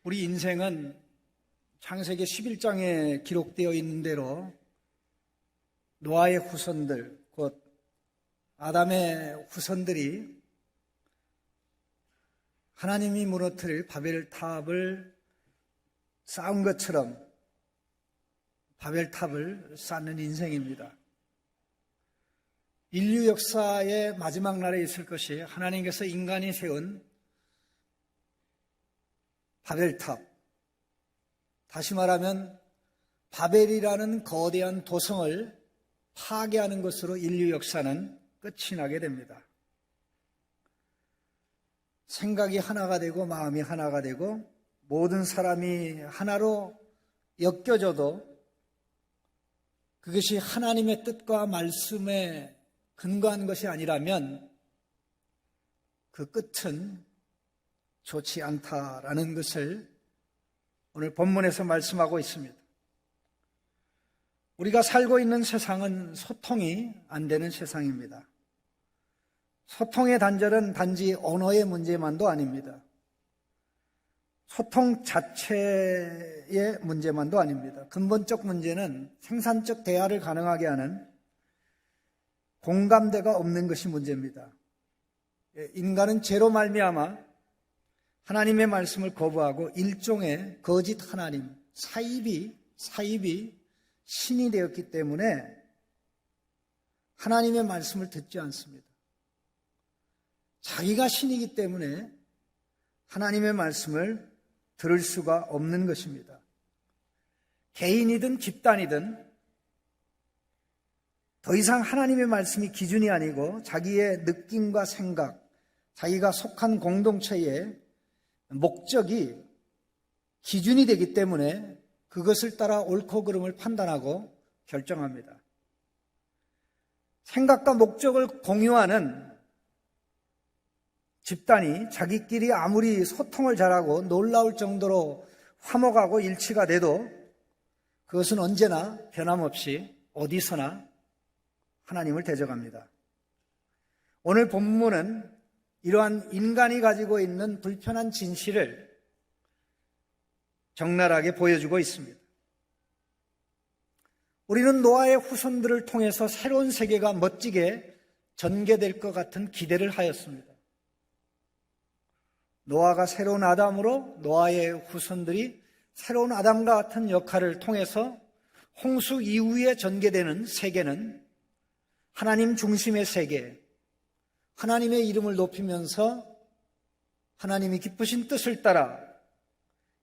우리 인생은 창세기 11장에 기록되어 있는 대로 노아의 후손들, 곧 아담의 후손들이 하나님이 무너뜨릴 바벨탑을 쌓은 것처럼 바벨탑을 쌓는 인생입니다. 인류 역사의 마지막 날에 있을 것이 하나님께서 인간이 세운 바벨탑, 다시 말하면 바벨이라는 거대한 도성을 파괴하는 것으로 인류 역사는 끝이 나게 됩니다. 생각이 하나가 되고 마음이 하나가 되고 모든 사람이 하나로 엮여져도 그것이 하나님의 뜻과 말씀에 근거한 것이 아니라면 그 끝은 좋지 않다라는 것을 오늘 본문에서 말씀하고 있습니다. 우리가 살고 있는 세상은 소통이 안 되는 세상입니다. 소통의 단절은 단지 언어의 문제만도 아닙니다. 소통 자체의 문제만도 아닙니다. 근본적 문제는 생산적 대화를 가능하게 하는 공감대가 없는 것이 문제입니다. 인간은 죄로 말미암아 하나님의 말씀을 거부하고 일종의 거짓 하나님, 사이비 신이 되었기 때문에 하나님의 말씀을 듣지 않습니다. 자기가 신이기 때문에 하나님의 말씀을 들을 수가 없는 것입니다. 개인이든 집단이든 더 이상 하나님의 말씀이 기준이 아니고 자기의 느낌과 생각, 자기가 속한 공동체의 목적이 기준이 되기 때문에 그것을 따라 옳고 그름을 판단하고 결정합니다. 생각과 목적을 공유하는 집단이 자기끼리 아무리 소통을 잘하고 놀라울 정도로 화목하고 일치가 돼도 그것은 언제나 변함없이 어디서나 하나님을 대적합니다. 오늘 본문은 이러한 인간이 가지고 있는 불편한 진실을 적나라하게 보여주고 있습니다. 우리는 노아의 후손들을 통해서 새로운 세계가 멋지게 전개될 것 같은 기대를 하였습니다. 노아가 새로운 아담으로 노아의 후손들이 새로운 아담과 같은 역할을 통해서 홍수 이후에 전개되는 세계는 하나님 중심의 세계, 하나님의 이름을 높이면서 하나님이 기쁘신 뜻을 따라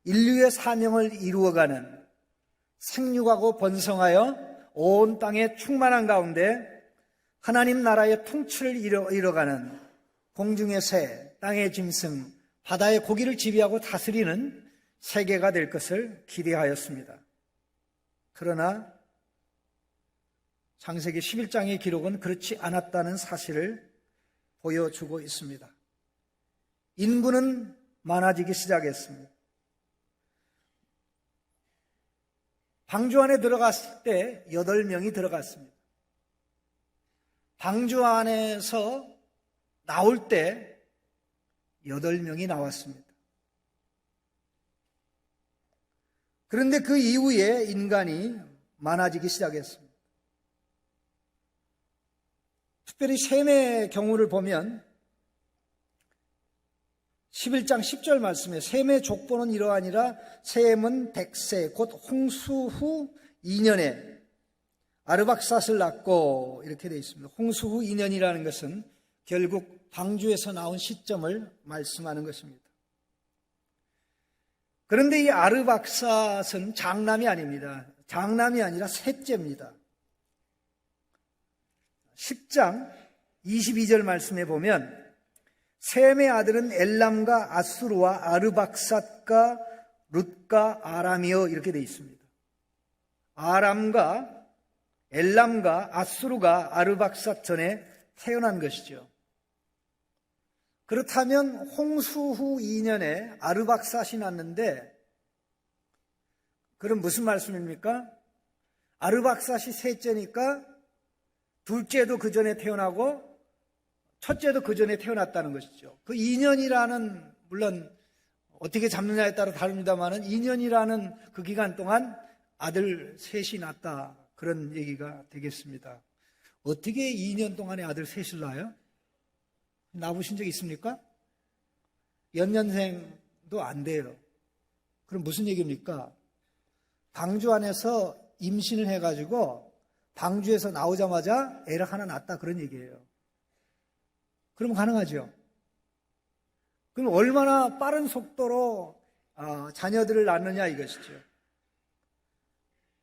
인류의 사명을 이루어가는 생육하고 번성하여 온 땅에 충만한 가운데 하나님 나라의 통치를 이뤄가는 공중의 새, 땅의 짐승, 바다의 고기를 지배하고 다스리는 세계가 될 것을 기대하였습니다. 그러나 창세기 11장의 기록은 그렇지 않았다는 사실을 보여주고 있습니다. 인구는 많아지기 시작했습니다. 방주 안에 들어갔을 때 8명이 들어갔습니다. 방주 안에서 나올 때 8명이 나왔습니다. 그런데 그 이후에 인간이 많아지기 시작했습니다. 특별히 셈의 경우를 보면 11장 10절 말씀에 셈의 족보는 이러하니라. 셈은 백세 곧 홍수 후 2년에 아르박삿을 낳고 이렇게 되어 있습니다. 홍수 후 2년이라는 것은 결국 방주에서 나온 시점을 말씀하는 것입니다. 그런데 이 아르박삿은 장남이 아닙니다. 장남이 아니라 셋째입니다. 10장 22절 말씀에 보면 셈의 아들은 엘람과 아수르와 아르박삿과 룻과 아람이요 이렇게 되어 있습니다. 아람과 엘람과 아수르가 아르박삿 전에 태어난 것이죠. 그렇다면 홍수 후 2년에 아르박삿이 났는데 그럼 무슨 말씀입니까? 아르박삿이 셋째니까 둘째도 그 전에 태어나고 첫째도 그 전에 태어났다는 것이죠. 그 2년이라는 물론 어떻게 잡느냐에 따라 다릅니다만은 2년이라는 그 기간 동안 아들 셋이 낳았다. 그런 얘기가 되겠습니다. 어떻게 2년 동안에 아들 셋을 낳아요? 낳아보신 적 있습니까? 연년생도 안 돼요. 그럼 무슨 얘기입니까? 방주 안에서 임신을 해가지고 방주에서 나오자마자 애를 하나 낳았다 그런 얘기예요. 그럼 가능하죠? 그럼 얼마나 빠른 속도로 자녀들을 낳느냐 이것이죠.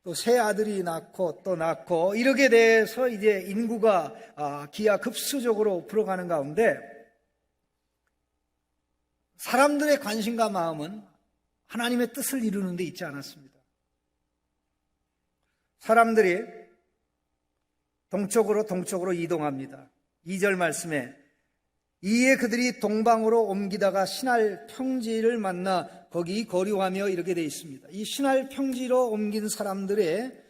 또 새 아들이 낳고 또 낳고 이렇게 돼서 이제 인구가 기하급수적으로 불어가는 가운데 사람들의 관심과 마음은 하나님의 뜻을 이루는 데 있지 않았습니다. 사람들이 동쪽으로 이동합니다. 2절 말씀에 이에 그들이 동방으로 옮기다가 신할 평지를 만나 거기 거류하며 이렇게 되어 있습니다. 이 신할 평지로 옮긴 사람들의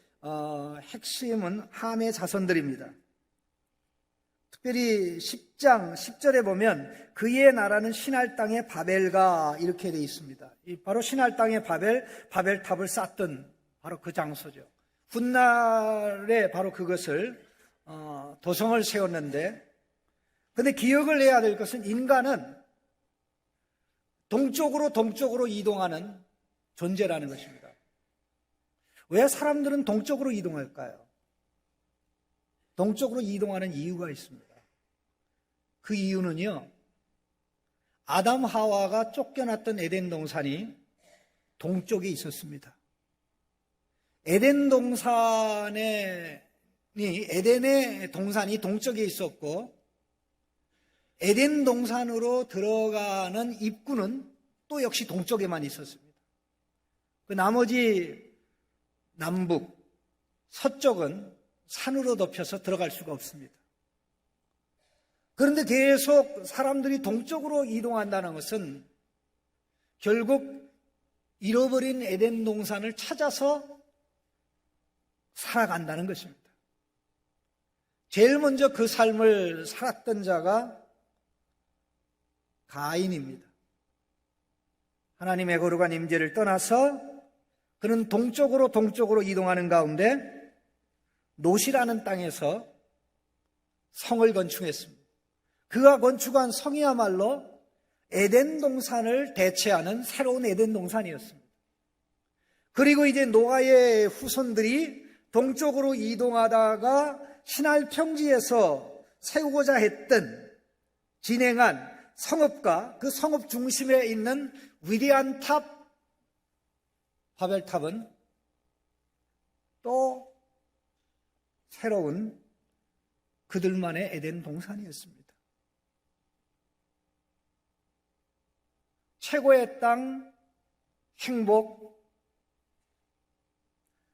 핵심은 함의 자손들입니다. 특별히 10장 10절에 보면 그의 나라는 신할 땅의 바벨가 이렇게 되어 있습니다. 바로 신할 땅의 바벨탑을 쌓던 바로 그 장소죠. 훗날에 바로 그것을 도성을 세웠는데, 근데 기억을 해야 될 것은 인간은 동쪽으로 이동하는 존재라는 것입니다. 왜 사람들은 동쪽으로 이동할까요? 동쪽으로 이동하는 이유가 있습니다. 그 이유는요, 아담 하와가 쫓겨났던 에덴 동산이 동쪽에 있었습니다. 에덴의 동산이 동쪽에 있었고 에덴 동산으로 들어가는 입구는 또 역시 동쪽에만 있었습니다. 그 나머지 남북, 서쪽은 산으로 덮여서 들어갈 수가 없습니다. 그런데 계속 사람들이 동쪽으로 이동한다는 것은 결국 잃어버린 에덴 동산을 찾아서 살아간다는 것입니다. 제일 먼저 그 삶을 살았던 자가 가인입니다. 하나님의 거룩한 임재를 떠나서 그는 동쪽으로 이동하는 가운데 노시라는 땅에서 성을 건축했습니다. 그가 건축한 성이야말로 에덴 동산을 대체하는 새로운 에덴 동산이었습니다. 그리고 이제 노아의 후손들이 동쪽으로 이동하다가 신할 평지에서 세우고자 했던 진행한 성읍과 그 성읍 중심에 있는 위대한 탑 바벨탑은 또 새로운 그들만의 에덴 동산이었습니다. 최고의 땅, 행복,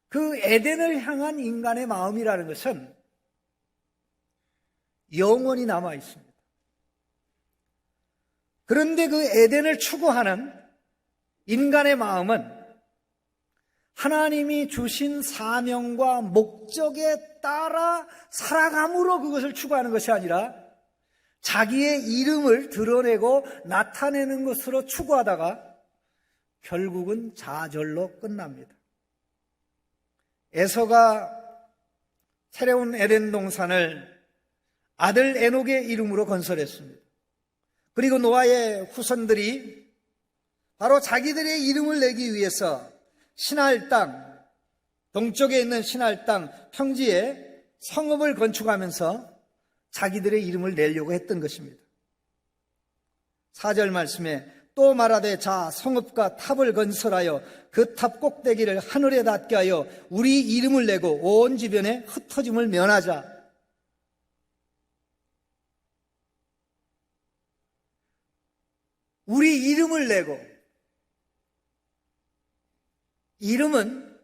그 에덴을 향한 인간의 마음이라는 것은 영원히 남아 있습니다. 그런데 그 에덴을 추구하는 인간의 마음은 하나님이 주신 사명과 목적에 따라 살아감으로 그것을 추구하는 것이 아니라 자기의 이름을 드러내고 나타내는 것으로 추구하다가 결국은 좌절로 끝납니다. 에서가 새로운 에덴 동산을 아들 에녹의 이름으로 건설했습니다. 그리고 노아의 후손들이 바로 자기들의 이름을 내기 위해서 신할 땅, 동쪽에 있는 신할 땅 평지에 성읍을 건축하면서 자기들의 이름을 내려고 했던 것입니다. 4절 말씀에 또 말하되 자 성읍과 탑을 건설하여 그 탑 꼭대기를 하늘에 닿게 하여 우리 이름을 내고 온 주변에 흩어짐을 면하자. 우리 이름을 내고, 이름은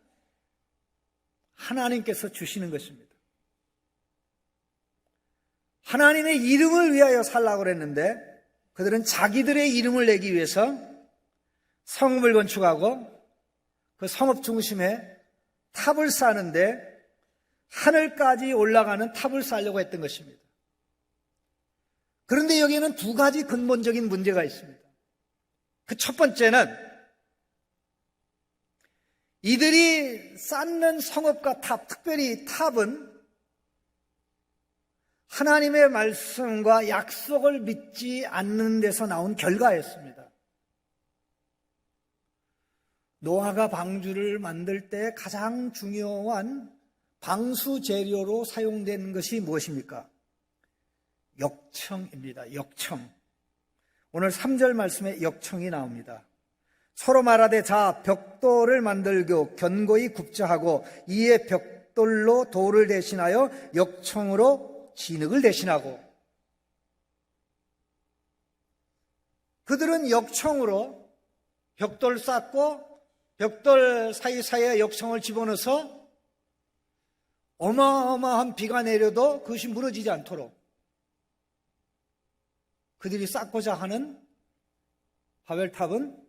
하나님께서 주시는 것입니다. 하나님의 이름을 위하여 살라고 그랬는데 그들은 자기들의 이름을 내기 위해서 성읍을 건축하고 그 성읍 중심에 탑을 쌓는데 하늘까지 올라가는 탑을 쌓으려고 했던 것입니다. 그런데 여기에는 두 가지 근본적인 문제가 있습니다. 그 첫 번째는 이들이 쌓는 성읍과 탑, 특별히 탑은 하나님의 말씀과 약속을 믿지 않는 데서 나온 결과였습니다. 노아가 방주를 만들 때 가장 중요한 방수 재료로 사용된 것이 무엇입니까? 역청입니다. 역청. 오늘 3절 말씀에 역청이 나옵니다. 서로 말하되 자 벽돌을 만들고 견고히 굽자 하고 이에 벽돌로 돌을 대신하여 역청으로 진흙을 대신하고. 그들은 역청으로 벽돌 쌓고 벽돌 사이사이에 역청을 집어넣어서 어마어마한 비가 내려도 그것이 무너지지 않도록 그들이 쌓고자 하는 바벨탑은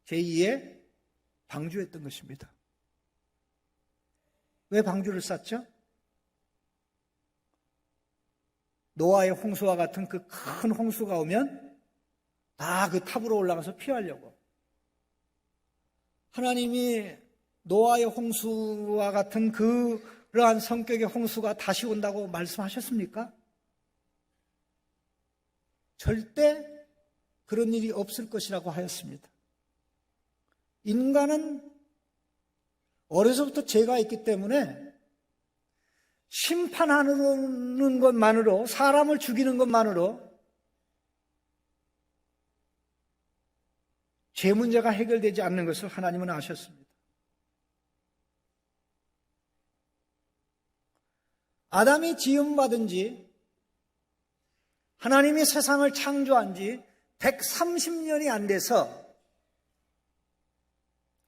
제2의 방주였던 것입니다. 왜 방주를 쌓죠? 노아의 홍수와 같은 그 큰 홍수가 오면 다 그 탑으로 올라가서 피하려고. 하나님이 노아의 홍수와 같은 그러한 성격의 홍수가 다시 온다고 말씀하셨습니까? 절대 그런 일이 없을 것이라고 하였습니다. 인간은 어려서부터 죄가 있기 때문에 심판하는 것만으로, 사람을 죽이는 것만으로 죄 문제가 해결되지 않는 것을 하나님은 아셨습니다. 아담이 지음받은 지, 하나님이 세상을 창조한 지 130년이 안 돼서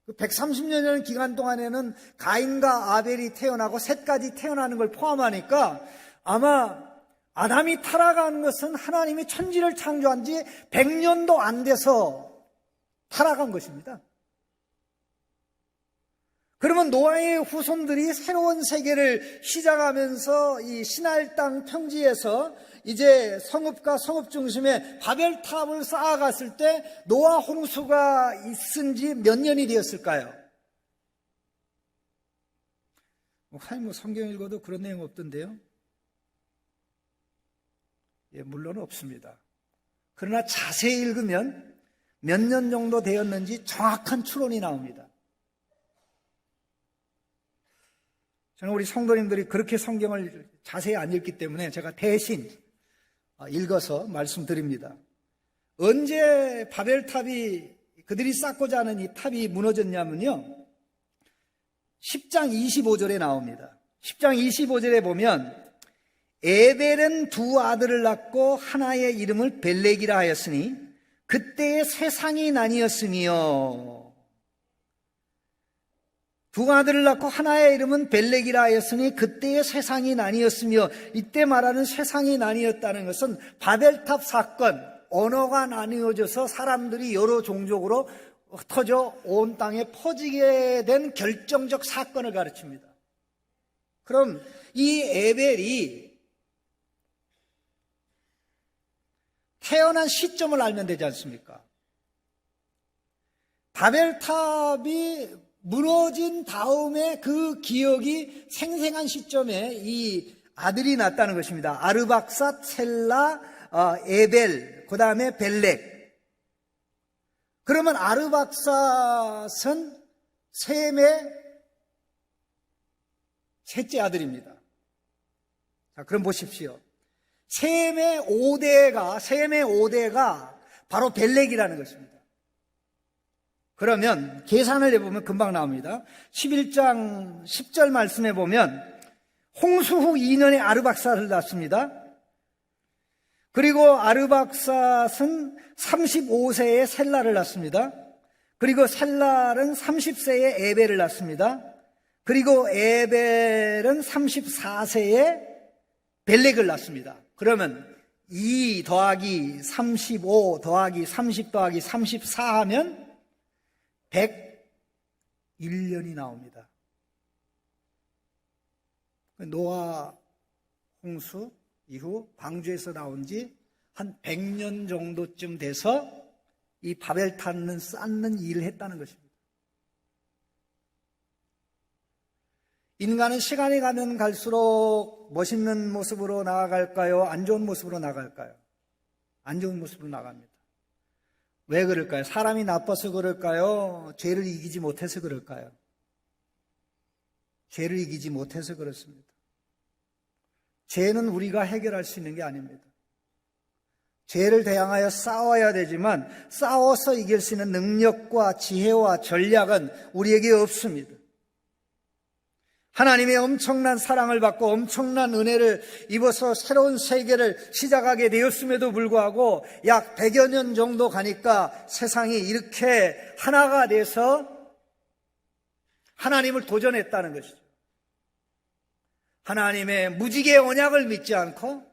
그 130년이라는 기간 동안에는 가인과 아벨이 태어나고 셋까지 태어나는 걸 포함하니까 아마 아담이 타락한 것은 하나님이 천지를 창조한 지 100년도 안 돼서 타락한 것입니다. 그러면 노아의 후손들이 새로운 세계를 시작하면서 이 시날 땅 평지에서 이제 성읍과 성읍 중심에 바벨탑을 쌓아갔을 때 노아 홍수가 있은 지 몇 년이 되었을까요? 목사님 성경 읽어도 그런 내용 없던데요? 예, 물론 없습니다. 그러나 자세히 읽으면 몇 년 정도 되었는지 정확한 추론이 나옵니다. 저는 우리 성도님들이 그렇게 성경을 자세히 안 읽기 때문에 제가 대신 읽어서 말씀드립니다. 언제 바벨탑이 그들이 쌓고자 하는 이 탑이 무너졌냐면요, 10장 25절에 나옵니다. 10장 25절에 보면 에벨은 두 아들을 낳고 하나의 이름을 벨렉이라 하였으니 그때의 세상이 나뉘었으며, 두 아들을 낳고 하나의 이름은 벨렉이라 하였으니 그때의 세상이 나뉘었으며, 이때 말하는 세상이 나뉘었다는 것은 바벨탑 사건, 언어가 나뉘어져서 사람들이 여러 종족으로 흩어져 온 땅에 퍼지게 된 결정적 사건을 가르칩니다. 그럼 이 에벨이 태어난 시점을 알면 되지 않습니까? 바벨탑이 무너진 다음에 그 기억이 생생한 시점에 이 아들이 났다는 것입니다. 아르박삿, 셀라, 에벨, 그 다음에 벨렉. 그러면 아르박삿은 셈의 셋째 아들입니다. 자, 그럼 보십시오. 셈의 5대가 바로 벨렉이라는 것입니다. 그러면 계산을 해보면 금방 나옵니다. 11장 10절 말씀에 보면 홍수 후 2년에 아르박삿을 낳습니다. 그리고 아르박삿은 35세에 셀라를 낳습니다. 그리고 셀라는 30세에 에벨을 낳습니다. 그리고 에벨은 34세에 벨렉을 낳습니다. 그러면 2 더하기 35 더하기 30 더하기 34 하면 101년이 나옵니다. 노아 홍수 이후 방주에서 나온 지 한 100년 정도쯤 돼서 이 바벨탑을 쌓는 일을 했다는 것입니다. 인간은 시간이 가면 갈수록 멋있는 모습으로 나아갈까요? 안 좋은 모습으로 나아갈까요? 안 좋은 모습으로 나갑니다. 왜 그럴까요? 사람이 나빠서 그럴까요? 죄를 이기지 못해서 그럴까요? 죄를 이기지 못해서 그렇습니다. 죄는 우리가 해결할 수 있는 게 아닙니다. 죄를 대항하여 싸워야 되지만 싸워서 이길 수 있는 능력과 지혜와 전략은 우리에게 없습니다. 하나님의 엄청난 사랑을 받고 엄청난 은혜를 입어서 새로운 세계를 시작하게 되었음에도 불구하고 약 100여 년 정도 가니까 세상이 이렇게 하나가 돼서 하나님을 도전했다는 것이죠. 하나님의 무지개의 언약을 믿지 않고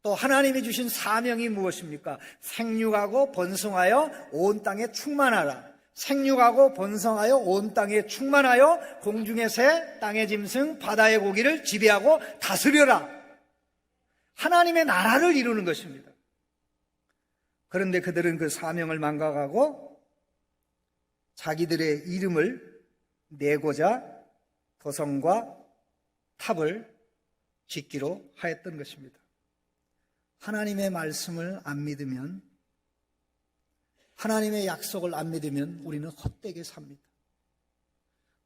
또 하나님이 주신 사명이 무엇입니까? 생육하고 번성하여 온 땅에 충만하라. 생육하고 번성하여 온 땅에 충만하여 공중의 새, 땅의 짐승, 바다의 고기를 지배하고 다스려라. 하나님의 나라를 이루는 것입니다. 그런데 그들은 그 사명을 망각하고 자기들의 이름을 내고자 도성과 탑을 짓기로 하였던 것입니다. 하나님의 말씀을 안 믿으면, 하나님의 약속을 안 믿으면 우리는 헛되게 삽니다.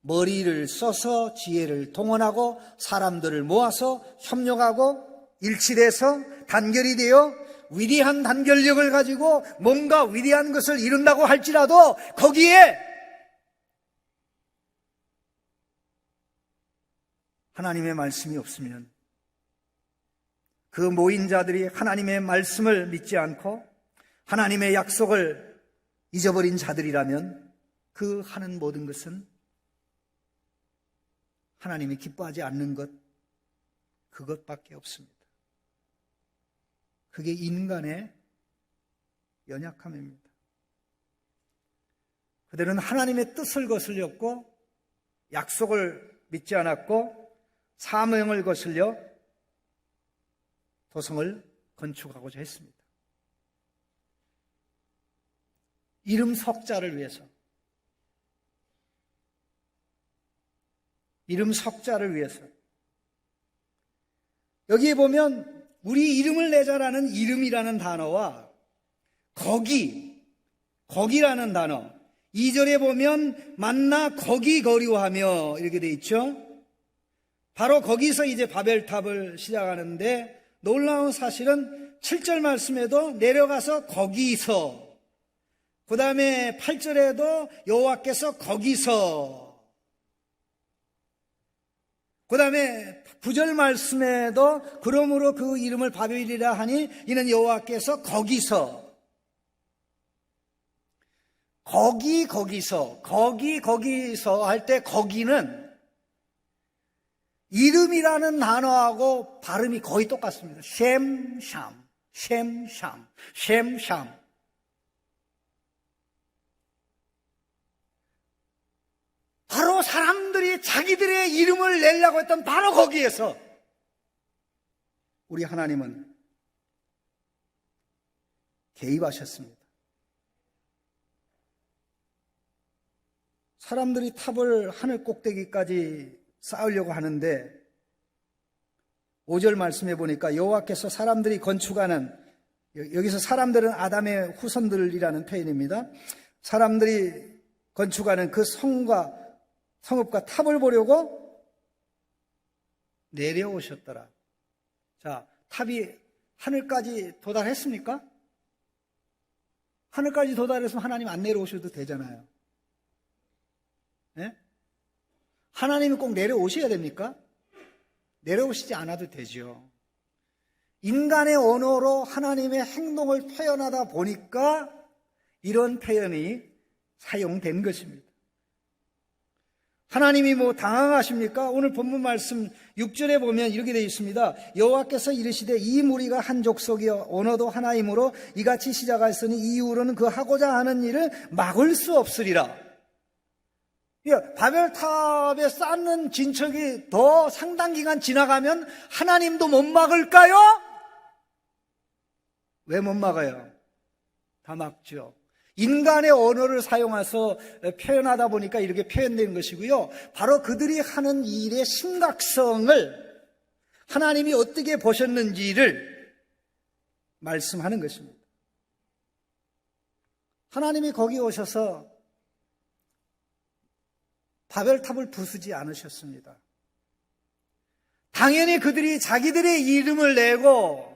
머리를 써서 지혜를 동원하고 사람들을 모아서 협력하고 일치돼서 단결이 되어 위대한 단결력을 가지고 뭔가 위대한 것을 이룬다고 할지라도 거기에 하나님의 말씀이 없으면, 그 모인 자들이 하나님의 말씀을 믿지 않고 하나님의 약속을 잊어버린 자들이라면 그 하는 모든 것은 하나님이 기뻐하지 않는 것, 그것밖에 없습니다. 그게 인간의 연약함입니다. 그들은 하나님의 뜻을 거슬렸고 약속을 믿지 않았고 사명을 거슬려 도성을 건축하고자 했습니다. 이름 석자를 위해서, 이름 석자를 위해서. 여기에 보면 우리 이름을 내자라는 이름이라는 단어와 거기라는 단어, 2절에 보면 만나 거기 거류하며 이렇게 돼 있죠. 바로 거기서 이제 바벨탑을 시작하는데 놀라운 사실은 7절 말씀에도 내려가서 거기서, 그 다음에 8절에도 여호와께서 거기서, 그 다음에 9절 말씀에도 그러므로 그 이름을 바벨이라 하니 이는 여호와께서 거기서, 거기서 할 때 거기는 이름이라는 단어하고 발음이 거의 똑같습니다. 셈샴. 바로 사람들이 자기들의 이름을 내려고 했던 바로 거기에서 우리 하나님은 개입하셨습니다. 사람들이 탑을 하늘 꼭대기까지 쌓으려고 하는데 5절 말씀해 보니까 여호와께서 사람들이 건축하는, 여기서 사람들은 아담의 후손들이라는 표현입니다. 사람들이 건축하는 그 성읍과 탑을 보려고 내려오셨더라. 자, 탑이 하늘까지 도달했습니까? 하늘까지 도달했으면 하나님 안 내려오셔도 되잖아요. 네? 하나님이 꼭 내려오셔야 됩니까? 내려오시지 않아도 되죠. 인간의 언어로 하나님의 행동을 표현하다 보니까 이런 표현이 사용된 것입니다. 하나님이 뭐 당황하십니까? 오늘 본문 말씀 6절에 보면 이렇게 되어 있습니다. 여호와께서 이르시되 이 무리가 한 족속이여 언어도 하나이므로 이같이 시작하였으니 이후로는 그 하고자 하는 일을 막을 수 없으리라. 바벨탑에 쌓는 진척이 더 상당 기간 지나가면 하나님도 못 막을까요? 왜 못 막아요? 다 막죠. 인간의 언어를 사용해서 표현하다 보니까 이렇게 표현된 것이고요. 바로 그들이 하는 일의 심각성을 하나님이 어떻게 보셨는지를 말씀하는 것입니다. 하나님이 거기 오셔서 바벨탑을 부수지 않으셨습니다. 당연히 그들이 자기들의 이름을 내고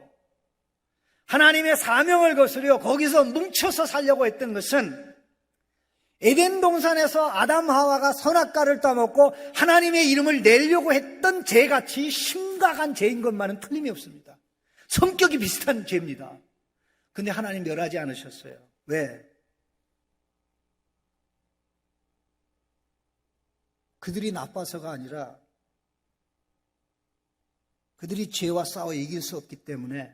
하나님의 사명을 거스려 거기서 뭉쳐서 살려고 했던 것은 에덴 동산에서 아담 하와가 선악과를 따먹고 하나님의 이름을 내려고 했던 죄같이 심각한 죄인 것만은 틀림이 없습니다. 성격이 비슷한 죄입니다. 근데 하나님 멸하지 않으셨어요. 왜? 그들이 나빠서가 아니라 그들이 죄와 싸워 이길 수 없기 때문에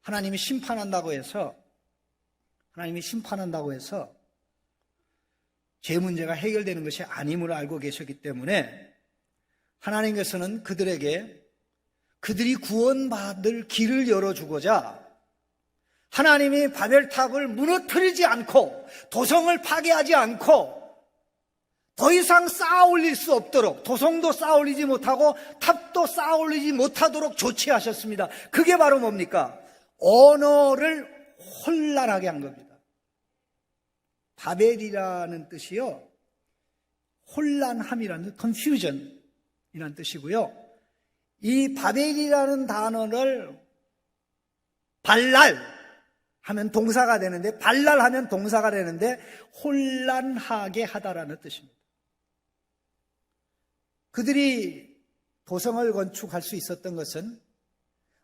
하나님이 심판한다고 해서 죄 문제가 해결되는 것이 아님을 알고 계셨기 때문에 하나님께서는 그들에게 그들이 구원받을 길을 열어주고자 하나님이 바벨탑을 무너뜨리지 않고 도성을 파괴하지 않고 더 이상 쌓아 올릴 수 없도록 도성도 쌓아 올리지 못하고 탑도 쌓아 올리지 못하도록 조치하셨습니다. 그게 바로 뭡니까? 언어를 혼란하게 한 겁니다. 바벨이라는 뜻이요, 혼란함이라는 confusion이라는 뜻이고요. 이 바벨이라는 단어를 발랄 하면 동사가 되는데, 발랄하면 동사가 되는데 혼란하게 하다라는 뜻입니다. 그들이 도성을 건축할 수 있었던 것은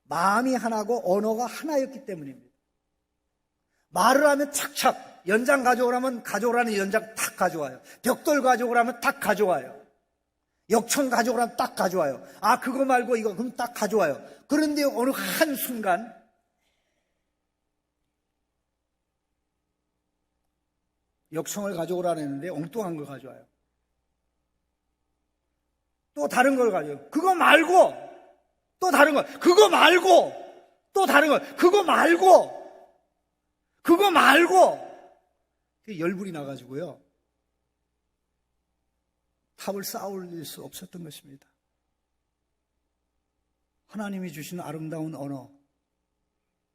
마음이 하나고 언어가 하나였기 때문입니다. 말을 하면 착착, 연장 가져오라면 가져오라는 연장 탁 가져와요. 벽돌 가져오라면 딱 가져와요. 역청 가져오라면 딱 가져와요. 아, 그거 말고 이거 그럼 딱 가져와요. 그런데 어느 한순간 역청을 가져오라는 했는데 엉뚱한 걸 가져와요. 또 다른 걸 가져요. 그거 말고 또 다른 거, 그거 말고 또 다른 거, 그거 말고 열불이 나가지고요, 탑을 쌓아 올릴 수 없었던 것입니다. 하나님이 주신 아름다운 언어,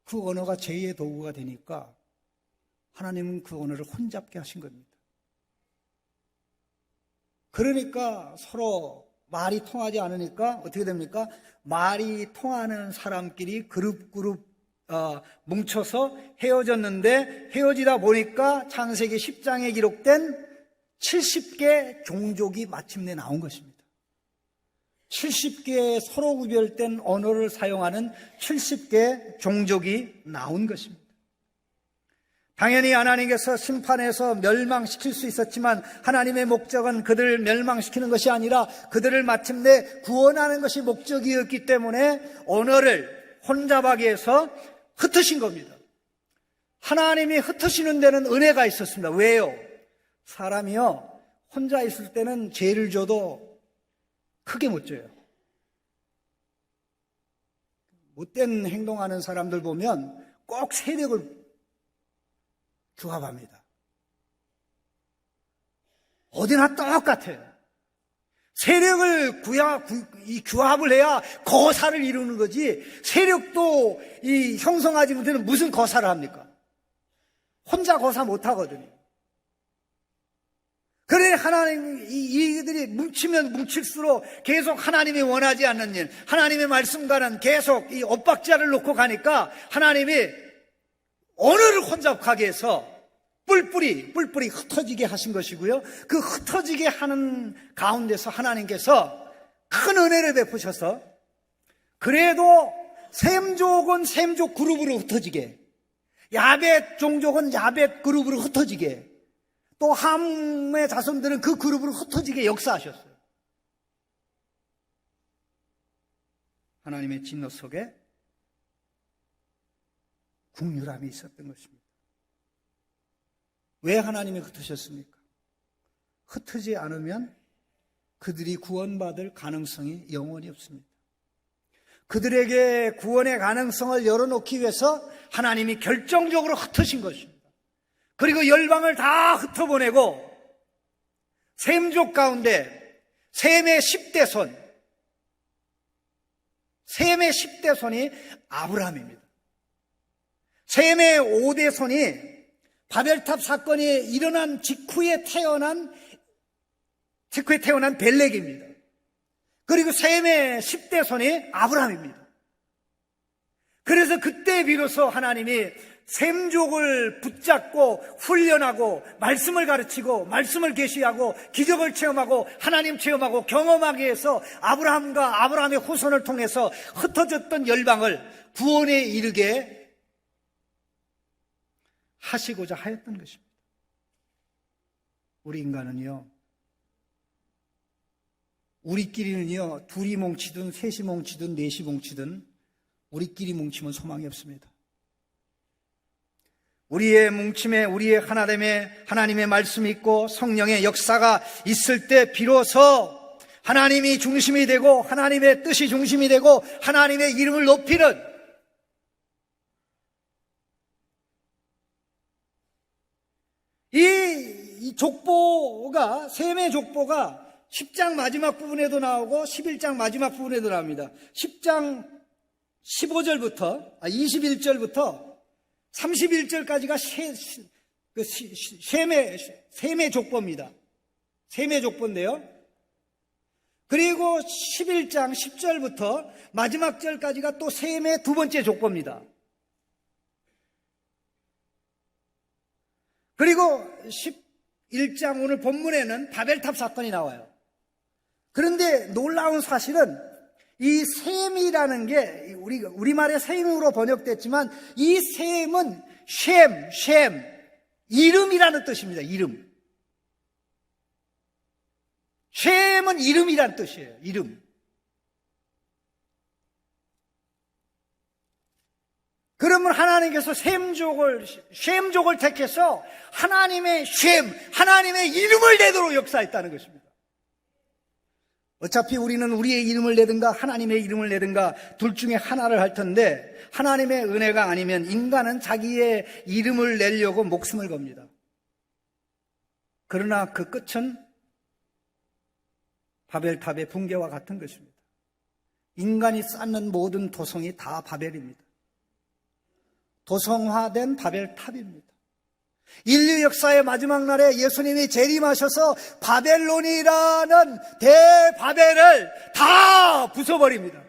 그 언어가 죄의 도구가 되니까 하나님은 그 언어를 혼잡게 하신 겁니다. 그러니까 서로 말이 통하지 않으니까 어떻게 됩니까? 말이 통하는 사람끼리 그룹 뭉쳐서 헤어졌는데, 헤어지다 보니까 창세기 10장에 기록된 70개 종족이 마침내 나온 것입니다. 70개의 서로 구별된 언어를 사용하는 70개 종족이 나온 것입니다. 당연히 하나님께서 심판해서 멸망시킬 수 있었지만 하나님의 목적은 그들을 멸망시키는 것이 아니라 그들을 마침내 구원하는 것이 목적이었기 때문에 언어를 혼잡하게 해서 흩으신 겁니다. 하나님이 흩으시는 데는 은혜가 있었습니다. 왜요? 사람이요, 혼자 있을 때는 죄를 져도 크게 못 져요. 못된 행동하는 사람들 보면 꼭 세력을 규합합니다. 어디나 똑같아요. 세력을 규합을 해야 거사를 이루는 거지, 세력도 형성하지 못하는 무슨 거사를 합니까? 혼자 거사 못하거든요. 그래 이들이 뭉치면 뭉칠수록 계속 하나님이 원하지 않는 일, 하나님의 말씀과는 계속 이 엇박자를 놓고 가니까 하나님이 언어를 혼잡하게 해서 뿔뿔이 흩어지게 하신 것이고요. 그 흩어지게 하는 가운데서 하나님께서 큰 은혜를 베푸셔서 그래도 셈족은 셈족 그룹으로 흩어지게, 야벳 종족은 야벳 그룹으로 흩어지게, 또 함의 자손들은 그 그룹으로 흩어지게 역사하셨어요. 하나님의 진노 속에 국률함이 있었던 것입니다. 왜 하나님이 흩으셨습니까? 흩어지지 않으면 그들이 구원받을 가능성이 영원히 없습니다. 그들에게 구원의 가능성을 열어놓기 위해서 하나님이 결정적으로 흩으신 것입니다. 그리고 열방을 다 흩어보내고 셈족 가운데 셈의 10대 손, 셈의 10대 손이 아브라함입니다. 셈의 5대 손이 바벨탑 사건이 일어난 직후에 태어난 벨렉입니다. 그리고 셈의 10대 손이 아브라함입니다. 그래서 그때 비로소 하나님이 셈족을 붙잡고 훈련하고 말씀을 가르치고 말씀을 계시하고 기적을 체험하고 하나님 체험하고 경험하게 해서 아브라함과 아브라함의 후손을 통해서 흩어졌던 열방을 구원에 이르게 하시고자 하였던 것입니다. 우리 인간은요, 우리끼리는요, 둘이 뭉치든 셋이 뭉치든 넷이 뭉치든 우리끼리 뭉치면 소망이 없습니다. 우리의 뭉침에, 우리의 하나됨에 하나님의 말씀이 있고 성령의 역사가 있을 때 비로소 하나님이 중심이 되고 하나님의 뜻이 중심이 되고 하나님의 이름을 높이는 이 족보가, 셈의 족보가 10장 마지막 부분에도 나오고 11장 마지막 부분에도 나옵니다. 10장 21절부터 31절까지가 셈의 족보입니다. 셈의 족보인데요. 그리고 11장 10절부터 마지막 절까지가 또 셈의 두 번째 족보입니다. 그리고 11장 오늘 본문에는 바벨탑 사건이 나와요. 그런데 놀라운 사실은 이 셈이라는 게 우리말의 셈으로 번역됐지만 이 셈은 셈, 이름이라는 뜻입니다. 이름. 셈은 이름이라는 뜻이에요. 이름. 그러면 하나님께서 셈족을 택해서 하나님의 하나님의 이름을 내도록 역사했다는 것입니다. 어차피 우리는 우리의 이름을 내든가 하나님의 이름을 내든가 둘 중에 하나를 할 텐데 하나님의 은혜가 아니면 인간은 자기의 이름을 내려고 목숨을 겁니다. 그러나 그 끝은 바벨탑의 붕괴와 같은 것입니다. 인간이 쌓는 모든 도성이 다 바벨입니다. 도성화된 바벨탑입니다. 인류 역사의 마지막 날에 예수님이 재림하셔서 바벨론이라는 대바벨을 다 부숴버립니다.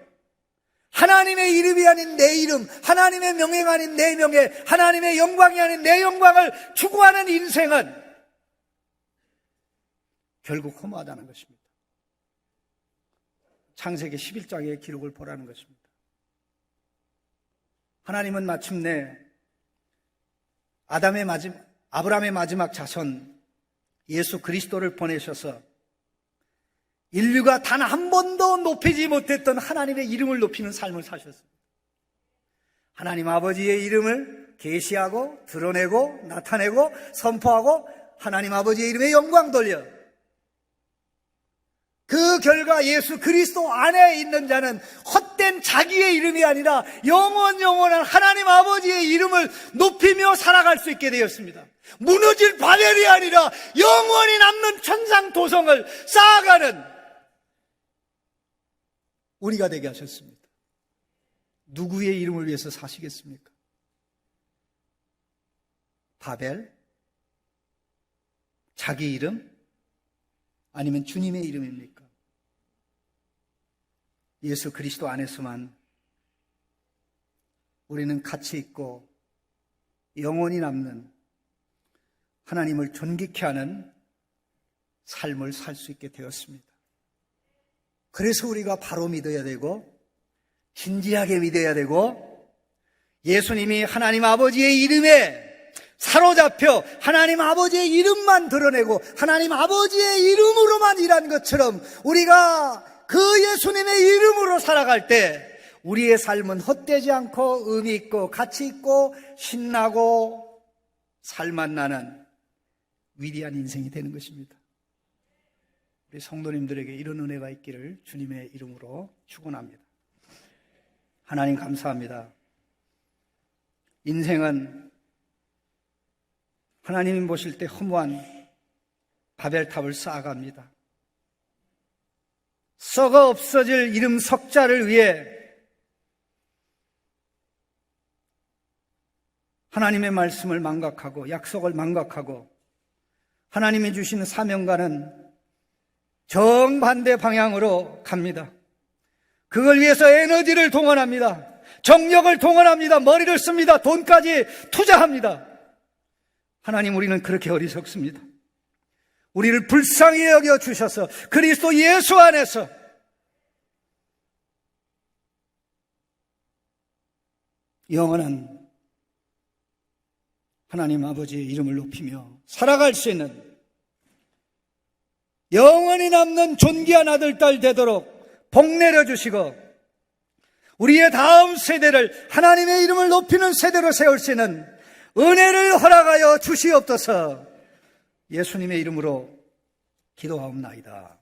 하나님의 이름이 아닌 내 이름, 하나님의 명예가 아닌 내 명예, 하나님의 영광이 아닌 내 영광을 추구하는 인생은 결국 허무하다는 것입니다. 창세기 11장의 기록을 보라는 것입니다. 하나님은 마침내 아브라함의 마지막 자손 예수 그리스도를 보내셔서 인류가 단 한 번도 높이지 못했던 하나님의 이름을 높이는 삶을 사셨습니다. 하나님 아버지의 이름을 계시하고 드러내고 나타내고 선포하고 하나님 아버지의 이름에 영광 돌려 그 결과 예수 그리스도 안에 있는 자는 헛된 자기의 이름이 아니라 영원한 하나님 아버지의 이름을 높이며 살아갈 수 있게 되었습니다. 무너질 바벨이 아니라 영원히 남는 천상 도성을 쌓아가는 우리가 되게 하셨습니다. 누구의 이름을 위해서 사시겠습니까? 바벨? 자기 이름? 아니면 주님의 이름입니까? 예수 그리스도 안에서만 우리는 가치 있고 영원히 남는 하나님을 존귀케 하는 삶을 살 수 있게 되었습니다. 그래서 우리가 바로 믿어야 되고 진지하게 믿어야 되고 예수님이 하나님 아버지의 이름에 사로잡혀 하나님 아버지의 이름만 드러내고 하나님 아버지의 이름으로만 일한 것처럼 우리가 그 예수님의 이름으로 살아갈 때 우리의 삶은 헛되지 않고 의미 있고 가치 있고 신나고 살맛 나는 위대한 인생이 되는 것입니다. 우리 성도님들에게 이런 은혜가 있기를 주님의 이름으로 축원합니다. 하나님 감사합니다. 인생은 하나님이 보실 때 허무한 바벨탑을 쌓아갑니다. 썩어 없어질 이름 석자를 위해 하나님의 말씀을 망각하고 약속을 망각하고 하나님이 주시는 사명과는 정반대 방향으로 갑니다. 그걸 위해서 에너지를 동원합니다. 정력을 동원합니다. 머리를 씁니다. 돈까지 투자합니다. 하나님, 우리는 그렇게 어리석습니다. 우리를 불쌍히 여겨 주셔서 그리스도 예수 안에서 영원한 하나님 아버지의 이름을 높이며 살아갈 수 있는 영원히 남는 존귀한 아들, 딸 되도록 복 내려주시고 우리의 다음 세대를 하나님의 이름을 높이는 세대로 세울 수 있는 은혜를 허락하여 주시옵소서. 예수님의 이름으로 기도하옵나이다.